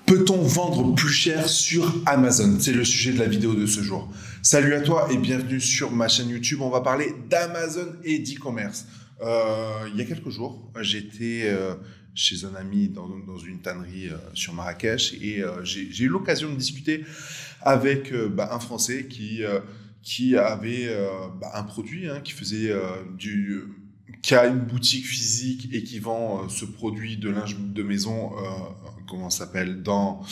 Peut-on vendre plus cher sur Amazon? C'est le sujet de la vidéo de ce jour. Salut à toi et bienvenue sur ma chaîne YouTube. On va parler d'Amazon et d'e-commerce. Il y a quelques jours, j'étais chez un ami dans une tannerie sur Marrakech et j'ai eu l'occasion de discuter avec un Français qui avait un produit qui faisait qui a une boutique physique et qui vend ce produit de linge de maison, comment ça s'appelle, en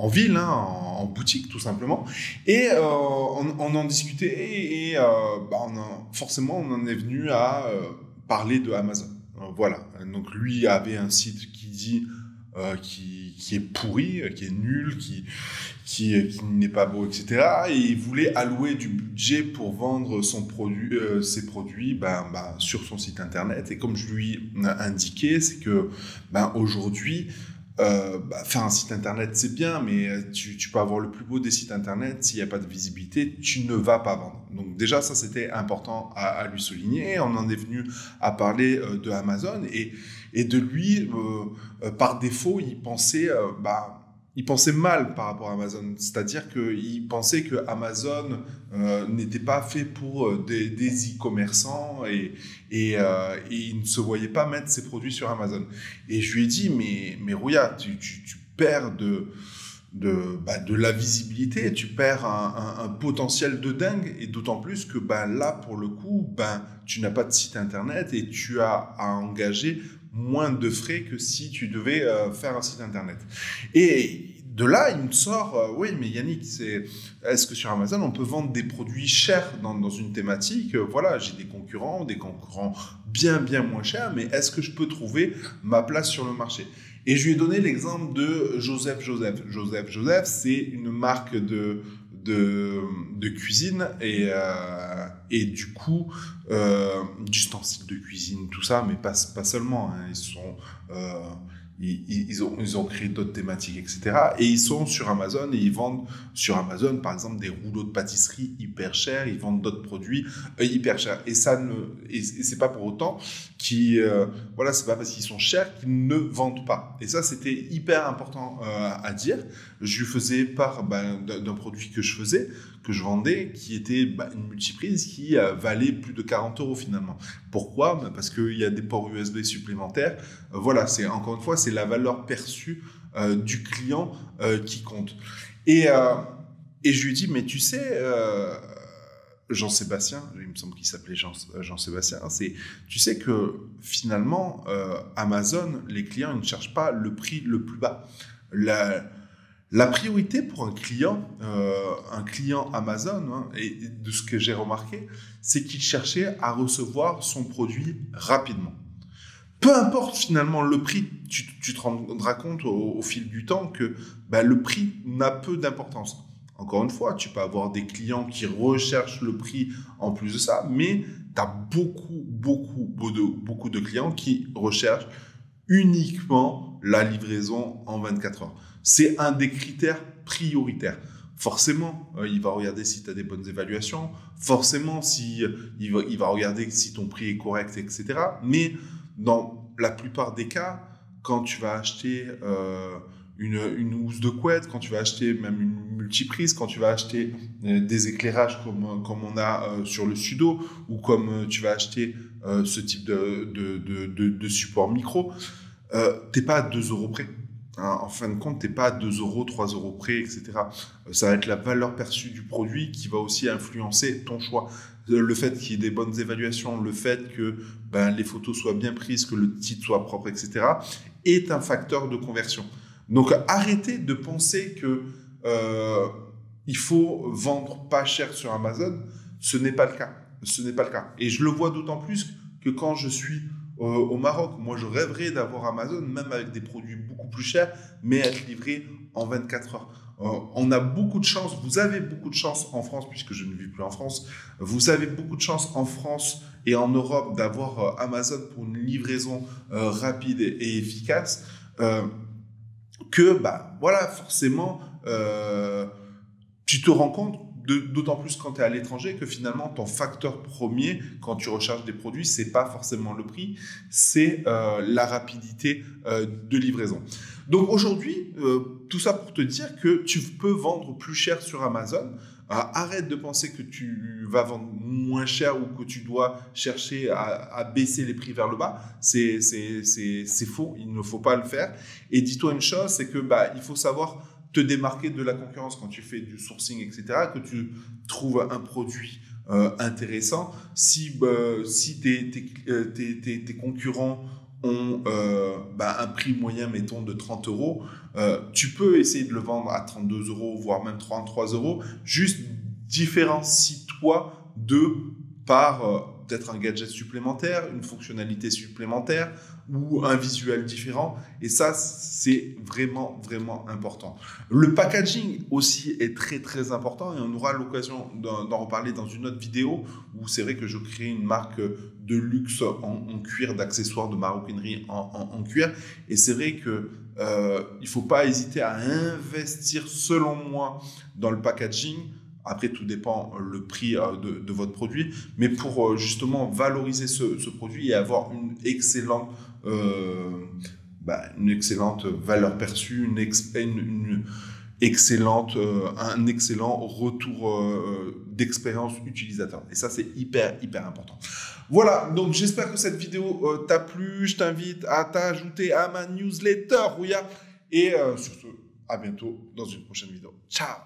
ville, en boutique tout simplement. Et on en discutait et forcément on en est venu à parler de Amazon. Voilà. Donc lui avait un site qui dit qui est pourri, qui est nul, qui n'est pas beau, etc. Et il voulait allouer du budget pour vendre ses produits sur son site internet. Et comme je lui ai indiqué, c'est que aujourd'hui, faire un site internet, c'est bien, mais tu peux avoir le plus beau des sites internet, s'il n'y a pas de visibilité, tu ne vas pas vendre. Donc déjà, ça, c'était important à lui souligner. On en est venu à parler de Amazon et de lui, par défaut, il pensait mal par rapport à Amazon. C'est-à-dire qu'il pensait que Amazon n'était pas fait pour des e-commerçants et il ne se voyait pas mettre ses produits sur Amazon. Et je lui ai dit, mais Rouya, tu perds de la visibilité, tu perds un potentiel de dingue, et d'autant plus que là, pour le coup, tu n'as pas de site internet et tu as à engager moins de frais que si tu devais faire un site internet. Et de là, il me sort, oui, mais Yannick, est-ce que sur Amazon, on peut vendre des produits chers dans une thématique? Voilà, j'ai des concurrents bien moins chers, mais est-ce que je peux trouver ma place sur le marché? Et je lui ai donné l'exemple de Joseph. Joseph, c'est une marque de cuisine et du coup d'ustensiles de cuisine, tout ça, mais pas seulement. Ils ont créé d'autres thématiques, etc. Et ils sont sur Amazon et ils vendent sur Amazon, par exemple, des rouleaux de pâtisserie hyper chers. Ils vendent d'autres produits hyper chers. Et c'est pas pour autant c'est pas parce qu'ils sont chers qu'ils ne vendent pas. Et ça, c'était hyper important à dire. Je lui faisais part d'un produit que je vendais, qui était une multiprise qui valait plus de 40 € finalement. Pourquoi? Parce qu'il y a des ports USB supplémentaires. Voilà, encore une fois, c'est la valeur perçue du client qui compte. Et je lui ai dit, mais tu sais, Jean-Sébastien, il me semble qu'il s'appelait Jean-Sébastien, tu sais que finalement, Amazon, les clients, ils ne cherchent pas le prix le plus bas. La priorité pour un client Amazon, et de ce que j'ai remarqué, c'est qu'il cherchait à recevoir son produit rapidement. Peu importe finalement le prix, tu te rendras compte au fil du temps que le prix n'a peu d'importance. Encore une fois, tu peux avoir des clients qui recherchent le prix en plus de ça, mais tu as beaucoup de clients qui recherchent uniquement la livraison en 24 heures. C'est un des critères prioritaires. Forcément, il va regarder si tu as des bonnes évaluations, forcément, il va regarder si ton prix est correct, etc. Mais dans la plupart des cas, quand tu vas acheter une housse de couette, quand tu vas acheter même une multiprise, quand tu vas acheter des éclairages comme on a sur le Sudo, ou comme tu vas acheter ce type de support micro, t'es pas à 2 € près. En fin de compte, t'es pas à 2 €, 3 € près, etc. Ça va être la valeur perçue du produit qui va aussi influencer ton choix. Le fait qu'il y ait des bonnes évaluations, le fait que les photos soient bien prises, que le titre soit propre, etc., est un facteur de conversion. Donc, arrêtez de penser que il faut vendre pas cher sur Amazon. Ce n'est pas le cas. Et je le vois d'autant plus que quand je suis au Maroc, moi, je rêverais d'avoir Amazon, même avec des produits beaucoup plus chers, mais être livré en 24 heures. On a beaucoup de chance, vous avez beaucoup de chance en France, puisque je ne vis plus en France, vous avez beaucoup de chance en France et en Europe d'avoir Amazon pour une livraison rapide et efficace, forcément, tu te rends compte, d'autant plus quand tu es à l'étranger, que finalement, ton facteur premier, quand tu recherches des produits, c'est pas forcément le prix, c'est la rapidité de livraison. Donc aujourd'hui, tout ça pour te dire que tu peux vendre plus cher sur Amazon. Arrête de penser que tu vas vendre moins cher ou que tu dois chercher à baisser les prix vers le bas. C'est faux, il ne faut pas le faire. Et dis-toi une chose, c'est que il faut savoir te démarquer de la concurrence quand tu fais du sourcing, etc., que tu trouves un produit intéressant. Si tes concurrents ont un prix moyen, mettons, de 30 euros, tu peux essayer de le vendre à 32 euros, voire même 33 euros. Juste différencie-toi par peut-être un gadget supplémentaire, une fonctionnalité supplémentaire ou un visuel différent. Et ça, c'est vraiment, vraiment important. Le packaging aussi est très, très important et on aura l'occasion d'en reparler dans une autre vidéo où c'est vrai que je crée une marque de luxe en cuir, d'accessoires de maroquinerie en cuir. Et c'est vrai que il ne faut pas hésiter à investir, selon moi, dans le packaging. Après, tout dépend le prix de votre produit, mais pour justement valoriser ce produit et avoir une excellente valeur perçue, un excellent retour d'expérience utilisateur. Et ça, c'est hyper, hyper important. Voilà, donc j'espère que cette vidéo t'a plu. Je t'invite à t'ajouter à ma newsletter, Rouya. Et sur ce, à bientôt dans une prochaine vidéo. Ciao!